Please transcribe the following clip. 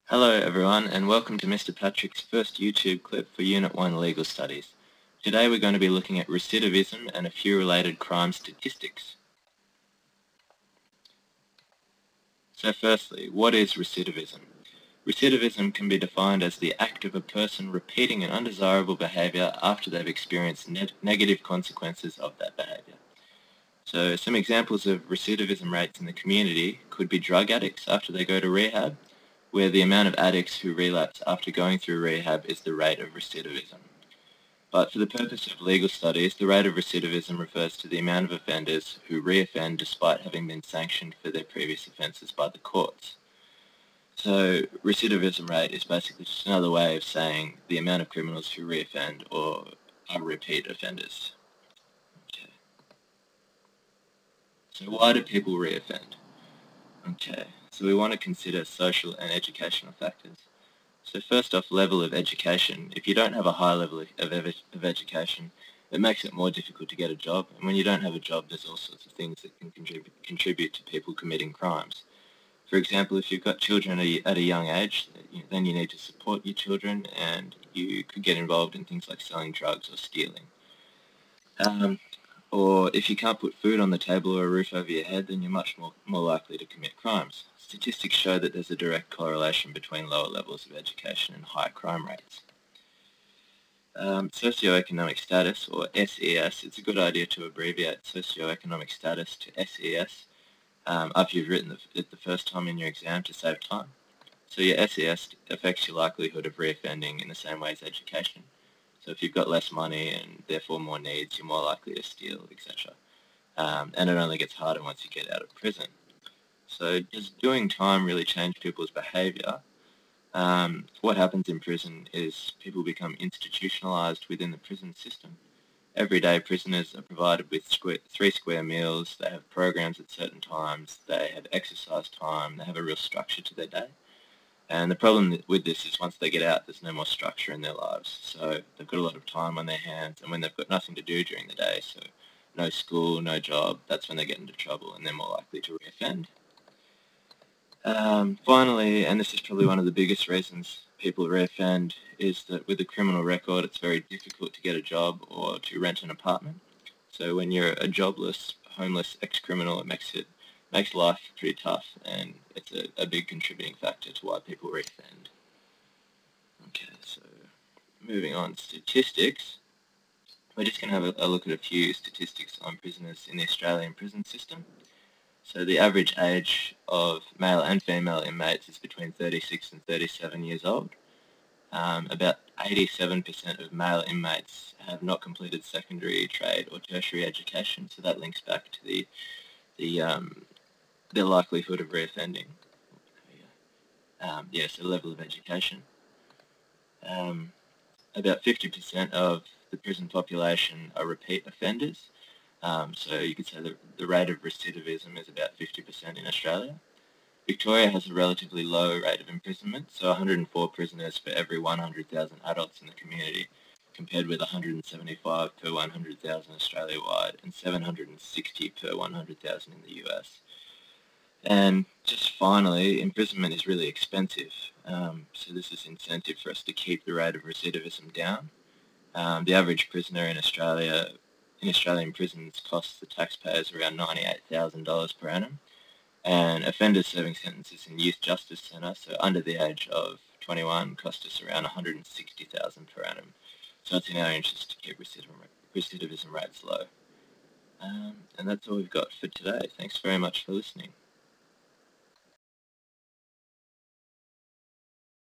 Hello everyone and welcome to Mr. Patrick's first YouTube clip for Unit 1 Legal Studies. Today we're going to be looking at recidivism and a few related crime statistics. So firstly, what is recidivism? Recidivism can be defined as the act of a person repeating an undesirable behaviour after they've experienced negative consequences of that behaviour. So some examples of recidivism rates in the community could be drug addicts after they go to rehab, where the amount of addicts who relapse after going through rehab is the rate of recidivism. But for the purpose of legal studies, the rate of recidivism refers to the amount of offenders who reoffend despite having been sanctioned for their previous offences by the courts. So recidivism rate is basically just another way of saying the amount of criminals who reoffend or are repeat offenders. Okay. So why do people reoffend? Okay, so we want to consider social and educational factors. So first off, level of education. If you don't have a high level of education, it makes it more difficult to get a job. And when you don't have a job, there's all sorts of things that can contribute to people committing crimes. For example, if you've got children at a young age, then you need to support your children and you could get involved in things like selling drugs or stealing. Or if you can't put food on the table or a roof over your head, then you're much more likely to commit crimes. Statistics show that there's a direct correlation between lower levels of education and higher crime rates. Socioeconomic status, or SES, it's a good idea to abbreviate socioeconomic status to SES after you've written it the first time in your exam to save time. So your SES affects your likelihood of reoffending in the same way as education. So if you've got less money and therefore more needs, you're more likely to steal, etc. And it only gets harder once you get out of prison. So does doing time really change people's behaviour? What happens in prison is people become institutionalised within the prison system. Every day prisoners are provided with 3 square meals, they have programs at certain times, they have exercise time, they have a real structure to their day. And the problem with this is once they get out, there's no more structure in their lives. So they've got a lot of time on their hands, and when they've got nothing to do during the day, so no school, no job, that's when they get into trouble and they're more likely to reoffend. Finally, and this is probably one of the biggest reasons people reoffend, is that with a criminal record, it's very difficult to get a job or to rent an apartment. So when you're a jobless, homeless ex-criminal, it makes life pretty tough, and it's a big contributing factor to why people reoffend. Okay, so moving on, statistics. We're just going to have a look at a few statistics on prisoners in the Australian prison system. So the average age of male and female inmates is between 36 and 37 years old. About 87% of male inmates have not completed secondary, trade or tertiary education, so that links back to their likelihood of reoffending. So level of education. About 50% of the prison population are repeat offenders. So you could say that the rate of recidivism is about 50% in Australia. Victoria has a relatively low rate of imprisonment, so 104 prisoners for every 100,000 adults in the community, compared with 175 per 100,000 Australia-wide and 760 per 100,000 in the US. And just finally, imprisonment is really expensive, so this is incentive for us to keep the rate of recidivism down. The average prisoner in Australian prisons costs the taxpayers around $98,000 per annum, and offenders serving sentences in Youth Justice Centre, so under the age of 21, cost us around $160,000 per annum. So it's in our interest to keep recidivism rates low. And that's all we've got for today. Thanks very much for listening.